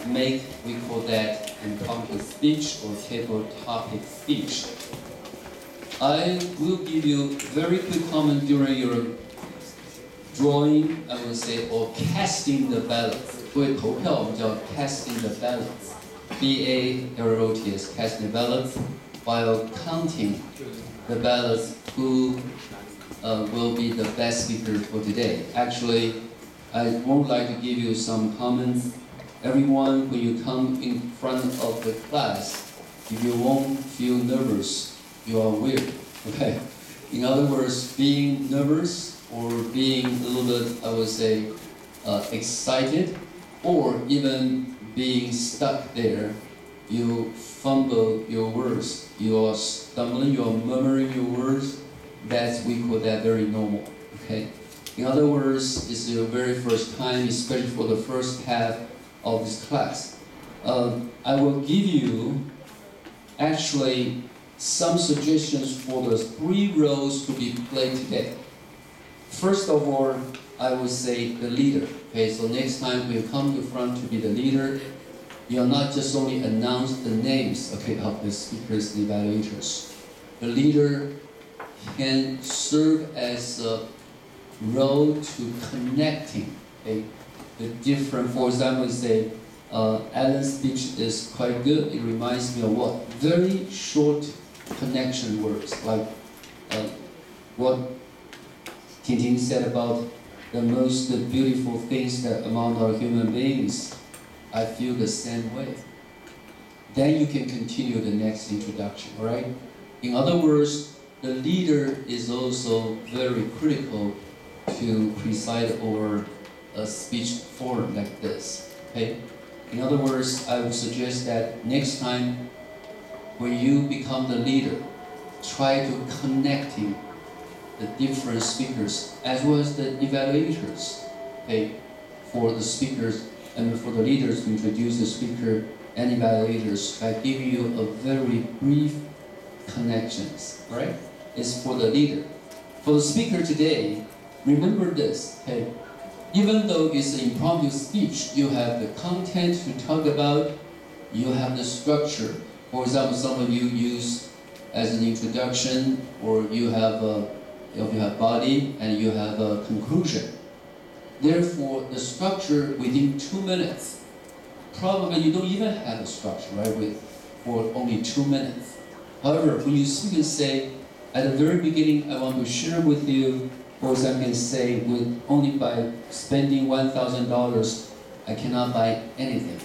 make, we call that impromptu speech or table topic speech. I will give you very quick comment during your drawing, I would say, or casting the ballots. 各位投票我们叫 casting the ballots, B-A-L-O-T-S, casting the ballots, while counting the ballots who will be the best speaker for today. Actually, I would like to give you some comments. Everyone, when you come in front of the class, if you won't feel nervous, you are weird, okay? In other words, being nervous or being a little bit, I would say, excited, or even being stuck there, you fumble your words, you are stumbling, you are murmuring your words, we call that very normal, okay? In other words, it's your very first time, especially for the first half of this class. I will give you actually some suggestions for the 3 roles to be played today. First of all, I would say the leader. Okay, so next time when you come to front to be the leader, you'll not just only announce the names, okay, of the speakers and evaluators. The leader can serve as a role to connecting, okay, the different, for example, say, Alan's speech is quite good. It reminds me of what? Very short connection words, like what Tintin said about the most beautiful things that among our human beings. I feel the same way. Then you can continue the next introduction, all right? In other words, the leader is also very critical to preside over a speech forum like this, okay? In other words, I would suggest that next time when you become the leader, try to connecting the different speakers as well as the evaluators, okay, for the speakers and for the leaders to introduce the speaker and evaluators by giving you a very brief connections, right? It's for the leader. For the speaker today, remember this, okay? Even though it's an impromptu speech, you have the content to talk about, you have the structure. For example, some of you use as an introduction, or you have body and you have a conclusion. Therefore, the structure within 2 minutes, probably you don't even have a structure, right, for only 2 minutes. However, when you speak and say, at the very beginning, I want to share with you, for example, can say, with only by spending $1,000, I cannot buy anything.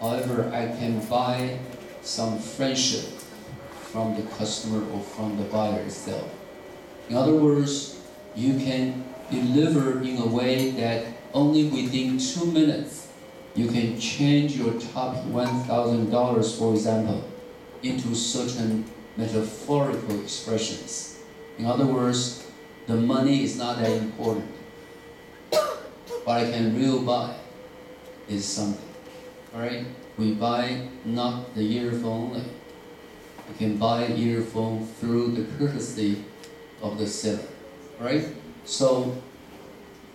However, I can buy some friendship from the customer or from the buyer itself. In other words, you can deliver in a way that only within 2 minutes, you can change your top $1,000, for example, into certain metaphorical expressions. In other words, the money is not that important. What I can really buy is something, all right? We buy not the earphone only. You can buy an earphone through the courtesy of the seller, right? So,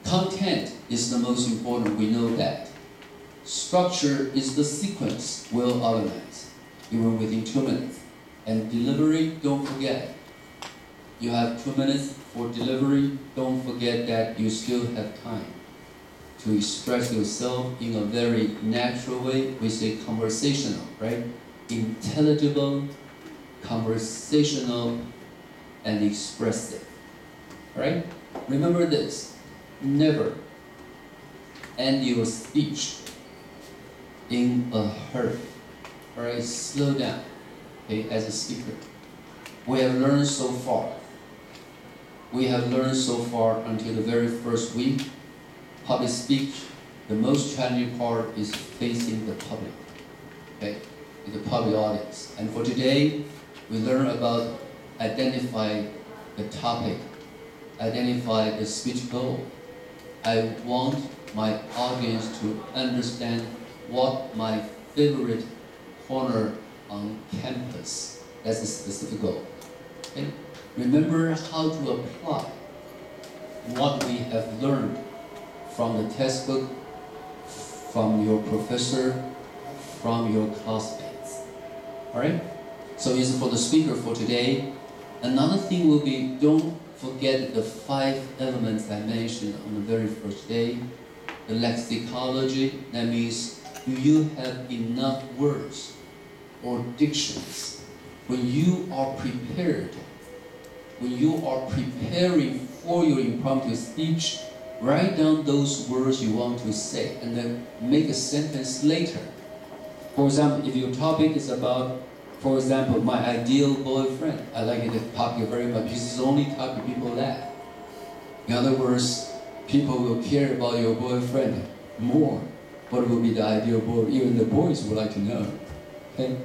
content is the most important, we know that. Structure is the sequence, well organized, even within 2 minutes. And delivery, don't forget. You have 2 minutes for delivery, don't forget that you still have time to express yourself in a very natural way. We say conversational, right? Intelligible, conversational, and expressive, right? Remember this, never end your speech in a hurry, all right? Slow down, okay, as a speaker. We have learned so far until the very first week, public speech, the most challenging part is facing the public, okay, the public audience. And for today, we learn about identify the topic, identify the speech goal. I want my audience to understand what my favorite corner on campus. That's a specific goal. Okay? Remember how to apply what we have learned from the textbook from your professor, from your classmates. Alright? So this is for the speaker for today. Another thing will be, don't forget the 5 elements I mentioned on the very first day. The lexicology, that means, do you have enough words or dictions? When you are prepared, when you are preparing for your impromptu speech, write down those words you want to say and then make a sentence later. For example, if your topic is about, for example, my ideal boyfriend, I like the topic very much because it's the only topic people laugh. In other words, people will care about your boyfriend more. What will be the ideal boy? Even the boys would like to know. Okay?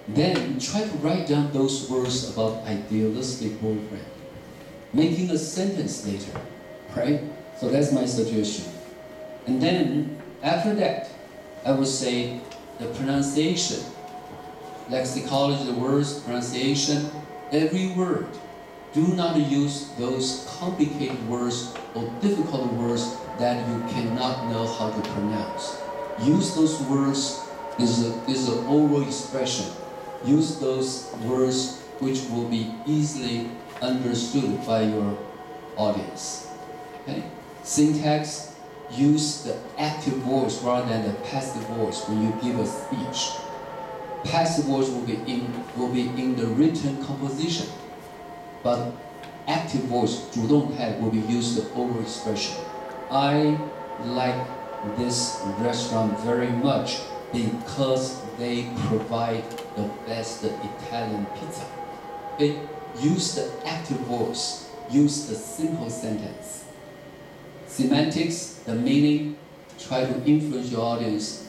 Then try to write down those words about idealistic boyfriend, making a sentence later, right? So that's my suggestion. And then after that, I would say the pronunciation, lexicology, the words, pronunciation, every word. Do not use those complicated words or difficult words that you cannot know how to pronounce. Use those words, this is an oral expression. Use those words which will be easily understood by your audience. Okay? Syntax, use the active voice rather than the passive voice when you give a speech. Passive voice will be in the written composition, but active voice, 主动态, will be used the oral expression. I like this restaurant very much because they provide the best Italian pizza. Okay? Use the active voice. Use the simple sentence. Semantics, the meaning, try to influence your audience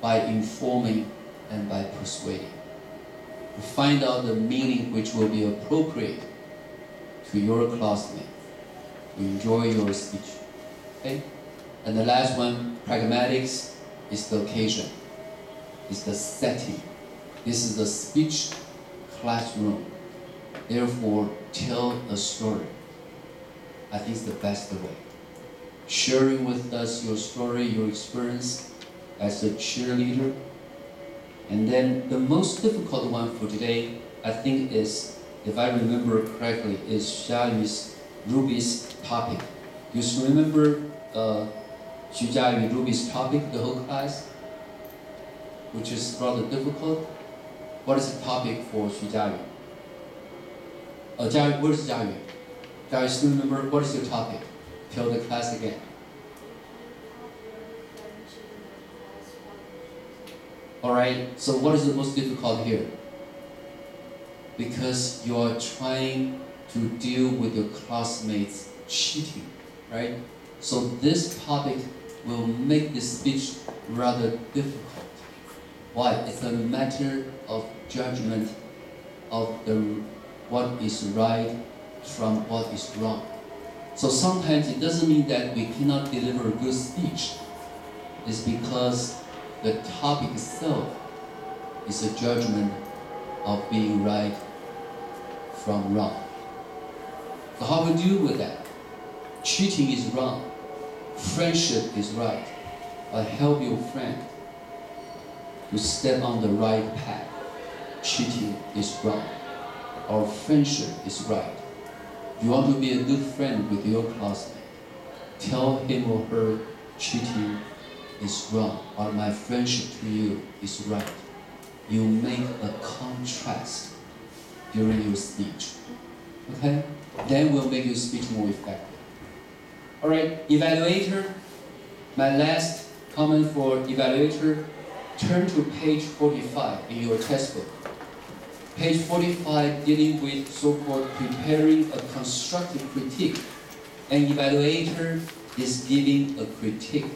by informing and by persuading. Find out the meaning which will be appropriate to your classmates to enjoy your speech. Okay? And the last one, pragmatics, is the occasion, is the setting. This is the speech classroom. Therefore, tell a story. I think it's the best way. Sharing with us your story, your experience as a cheerleader. And then the most difficult one for today, I think is, if I remember correctly, is Xu Ruby's topic. You remember Xu Jiayu Ruby's topic, the whole class, which is rather difficult. What is the topic for Xu Jiayu? Jiayu, where is Jiayu? Jiayu, still remember, what is your topic? Tell the class again. Alright, so what is the most difficult here? Because you are trying to deal with your classmates cheating, right? So this topic will make the speech rather difficult. Why? It's a matter of judgment of what is right from what is wrong. So sometimes it doesn't mean that we cannot deliver a good speech. It's because the topic itself is a judgment of being right from wrong. So how do we deal with that? Cheating is wrong. Friendship is right. Help your friend to step on the right path. Cheating is wrong. Our friendship is right. You want to be a good friend with your classmate. Tell him or her cheating is wrong, or my friendship to you is right. You make a contrast during your speech. Okay? Then we'll make your speech more effective. Alright, evaluator. My last comment for evaluator, turn to page 45 in your textbook. Page 45 dealing with so-called preparing a constructive critique. An evaluator is giving a critique.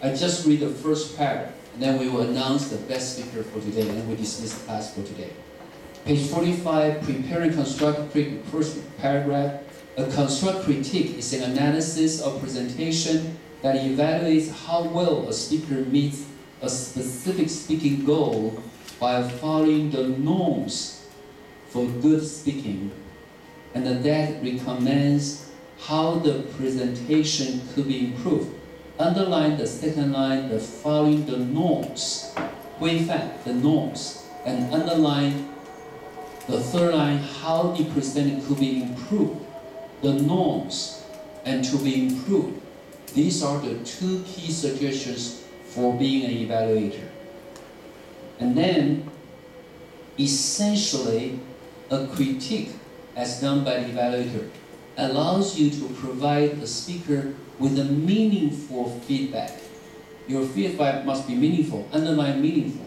I just read the first paragraph, and then we will announce the best speaker for today, and then we dismiss the class for today. Page 45, preparing constructive critique, first paragraph. A constructive critique is an analysis of presentation that evaluates how well a speaker meets a specific speaking goal by following the norms for good speaking, and that recommends how the presentation could be improved. underline the second line, the following the norms, 规范 the norms, and underline the third line, how the presenting could be improved, the norms, and to be improved. These are the two key suggestions for being an evaluator. And then, essentially, a critique as done by the evaluator allows you to provide the speaker with a meaningful feedback. Your feedback must be meaningful, underline meaningful.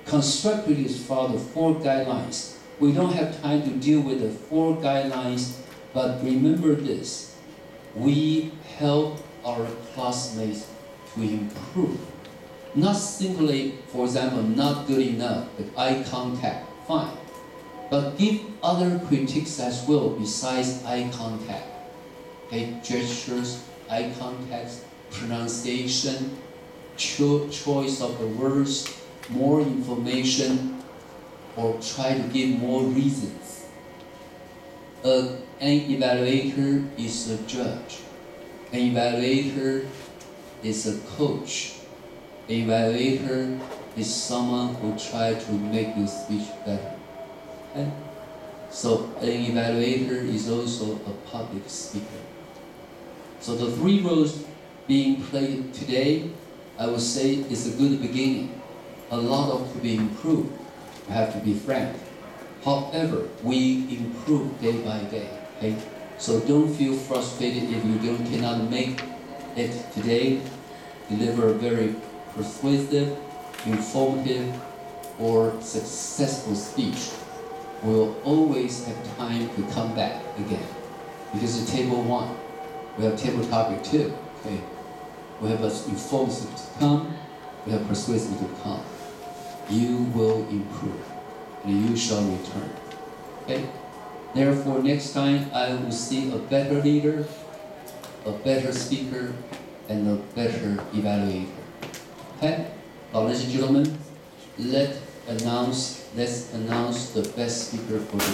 Constructively is follow the 4 guidelines. We don't have time to deal with the 4 guidelines, but remember this. We help our classmates to improve. Not simply, for example, not good enough, but eye contact, fine. But give other critiques as well besides eye contact. Okay, gestures, eye contact, pronunciation, choice of the words, more information, or try to give more reasons. An evaluator is a judge. An evaluator is a coach. An evaluator is someone who tries to make your speech better. Okay? So an evaluator is also a public speaker. So the 3 roles being played today, I would say, is a good beginning. A lot of to be improved. I have to be frank. However, we improve day by day. Okay? So don't feel frustrated if you cannot make it today. Deliver a very persuasive, informative, or successful speech. We'll always have time to come back again. Because in table 1, we have table topic 2. Okay? We have informative to come, we have persuasive to come. You will improve, and you shall return. Okay? Therefore, next time I will see a better leader, a better speaker, and a better evaluator. Okay? Ladies and gentlemen, let's announce the best speaker for the